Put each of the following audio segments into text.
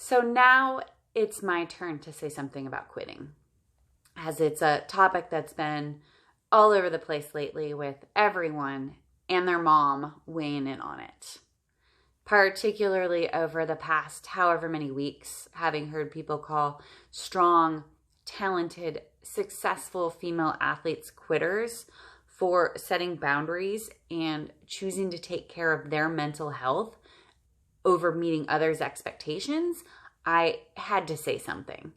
So now it's my turn to say something about quitting, as it's a topic that's been all over the place lately with everyone and their mom weighing in on it. Particularly over the past however many weeks, having heard people call strong, talented, successful female athletes quitters for setting boundaries and choosing to take care of their mental health over meeting others' expectations, I had to say something.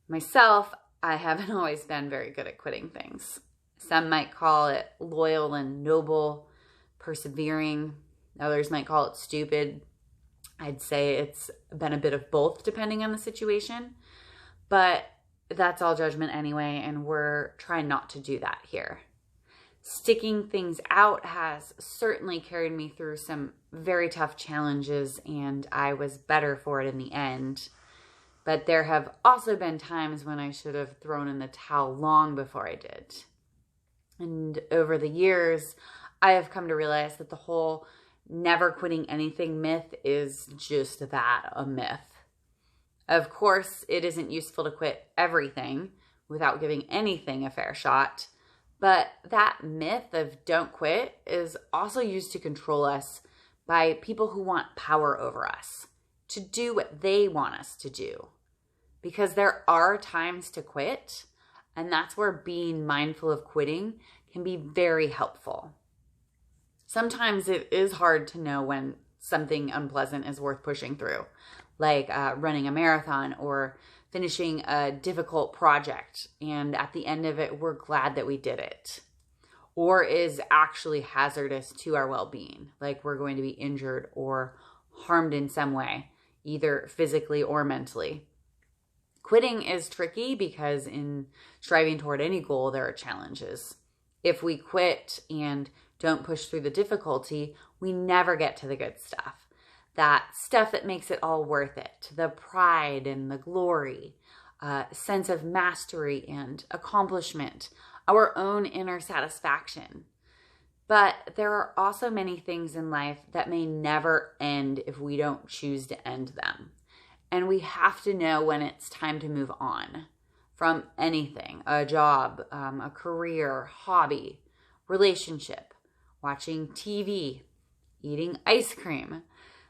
Myself, I haven't always been very good at quitting things. Some might call it loyal and noble, persevering. Others might call it stupid. I'd say it's been a bit of both depending on the situation. But that's all judgment anyway, and we're trying not to do that here. Sticking things out has certainly carried me through some very tough challenges, and I was better for it in the end. But there have also been times when I should have thrown in the towel long before I did. And over the years, I have come to realize that the whole never quitting anything myth is just that, a myth. Of course, it isn't useful to quit everything without giving anything a fair shot. But that myth of don't quit is also used to control us by people who want power over us, to do what they want us to do. Because there are times to quit, and that's where being mindful of quitting can be very helpful. Sometimes it is hard to know when something unpleasant is worth pushing through, like running a marathon or finishing a difficult project, and at the end of it, we're glad that we did it. Or is actually hazardous to our well-being, like we're going to be injured or harmed in some way, either physically or mentally. Quitting is tricky because in striving toward any goal, there are challenges. If we quit and don't push through the difficulty, we never get to the good stuff. That stuff that makes it all worth it, the pride and the glory, sense of mastery and accomplishment, our own inner satisfaction. But there are also many things in life that may never end if we don't choose to end them. And we have to know when it's time to move on from anything, a job, a career, hobby, relationship, watching TV, eating ice cream.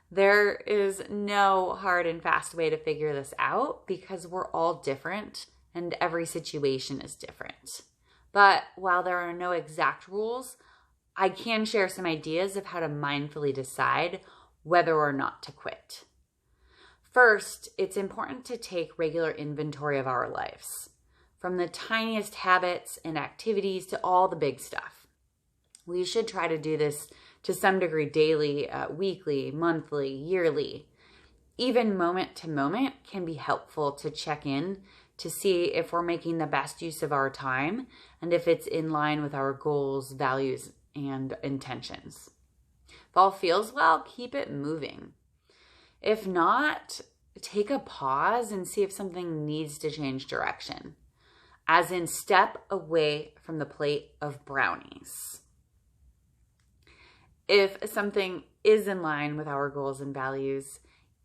There is no hard and fast way to figure this out because we're all different and every situation is different. But while there are no exact rules, I can share some ideas of how to mindfully decide whether or not to quit. First, it's important to take regular inventory of our lives, from the tiniest habits and activities to all the big stuff. We should try to do this to some degree daily, weekly, monthly, yearly. Even moment to moment can be helpful to check in to see if we're making the best use of our time and if it's in line with our goals, values, and intentions. If all feels well, keep it moving. If not, take a pause and see if something needs to change direction, as in step away from the plate of brownies. If something is in line with our goals and values,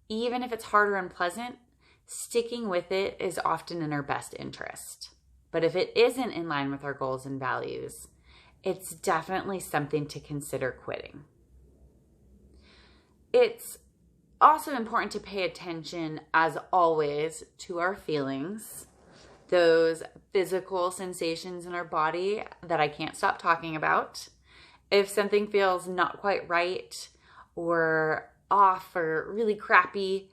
even if it's hard or unpleasant, sticking with it is often in our best interest. But if it isn't in line with our goals and values, it's definitely something to consider quitting. It's also important to pay attention, as always, to our feelings, those physical sensations in our body that I can't stop talking about. If something feels not quite right or off or really crappy,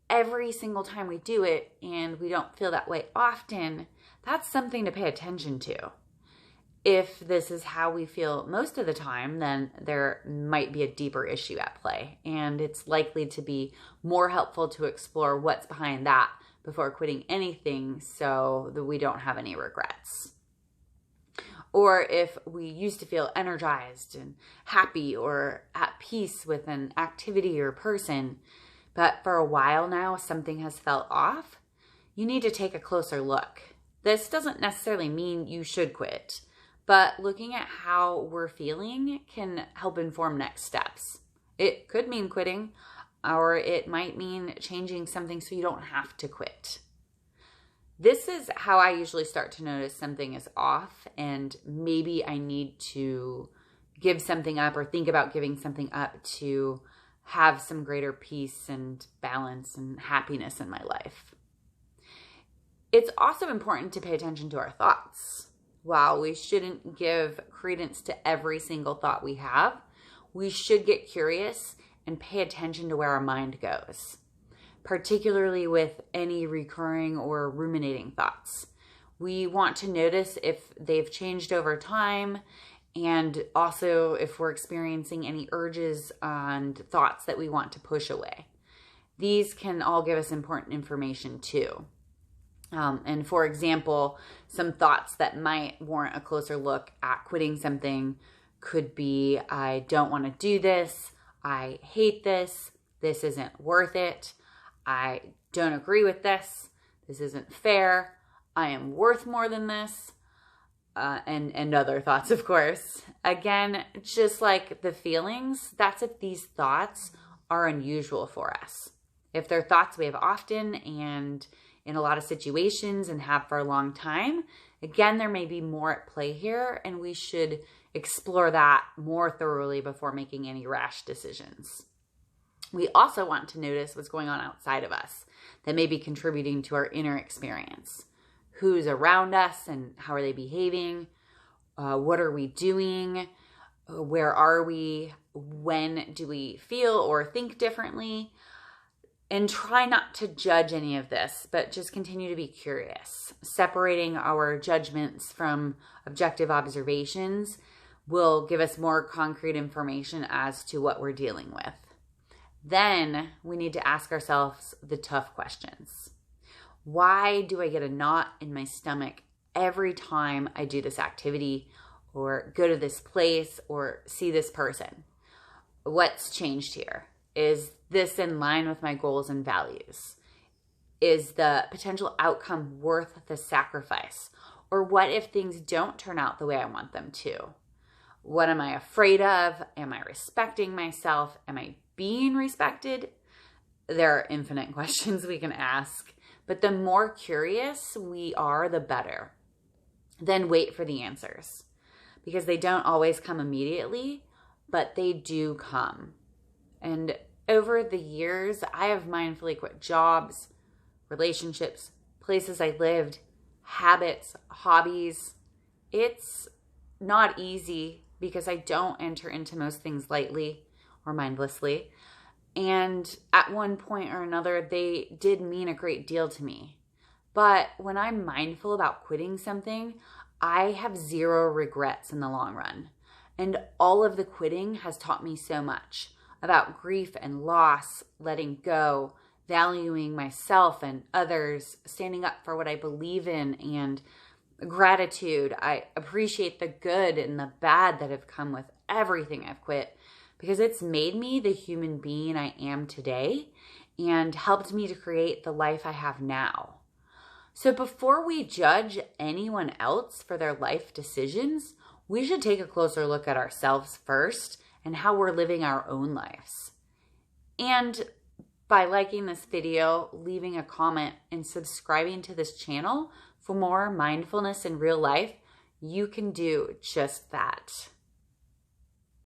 every single time we do it and we don't feel that way often, that's something to pay attention to. If this is how we feel most of the time, then there might be a deeper issue at play, and it's likely to be more helpful to explore what's behind that before quitting anything so that we don't have any regrets. Or if we used to feel energized and happy or at peace with an activity or person, but for a while now something has felt off, you need to take a closer look. This doesn't necessarily mean you should quit, but looking at how we're feeling can help inform next steps. It could mean quitting. or it might mean changing something so you don't have to quit. This is how I usually start to notice something is off and maybe I need to give something up or think about giving something up to have some greater peace and balance and happiness in my life. It's also important to pay attention to our thoughts. While we shouldn't give credence to every single thought we have, we should get curious and pay attention to where our mind goes, particularly with any recurring or ruminating thoughts. We want to notice if they've changed over time and also if we're experiencing any urges and thoughts that we want to push away. These can all give us important information too. And for example, some thoughts that might warrant a closer look at quitting something could be, I don't want to do this, I hate this, this isn't worth it, I don't agree with this, this isn't fair, I am worth more than this, and other thoughts, of course. Again, just like the feelings, that's if these thoughts are unusual for us. If they're thoughts we have often and in a lot of situations and have for a long time, again, there may be more at play here, and we should explore that more thoroughly before making any rash decisions. We also want to notice what's going on outside of us that may be contributing to our inner experience. Who's around us and how are they behaving? What are we doing? Where are we? When do we feel or think differently? And try not to judge any of this, but just continue to be curious. Separating our judgments from objective observations will give us more concrete information as to what we're dealing with. Then we need to ask ourselves the tough questions. Why do I get a knot in my stomach every time I do this activity or go to this place or see this person? What's changed here? Is this in line with my goals and values? Is the potential outcome worth the sacrifice? Or what if things don't turn out the way I want them to? What am I afraid of? Am I respecting myself? Am I being respected? There are infinite questions we can ask, but the more curious we are, the better. Then wait for the answers, because they don't always come immediately, but they do come. And over the years, I have mindfully quit jobs, relationships, places I lived, habits, hobbies. It's not easy because I don't enter into most things lightly or mindlessly. And at one point or another, they did mean a great deal to me. But when I'm mindful about quitting something, I have zero regrets in the long run. And all of the quitting has taught me so much about grief and loss, letting go, valuing myself and others, standing up for what I believe in, and gratitude. I appreciate the good and the bad that have come with everything I've quit, because it's made me the human being I am today and helped me to create the life I have now. So before we judge anyone else for their life decisions, we should take a closer look at ourselves first and how we're living our own lives. And by liking this video, leaving a comment, and subscribing to this channel for more mindfulness in real life, you can do just that.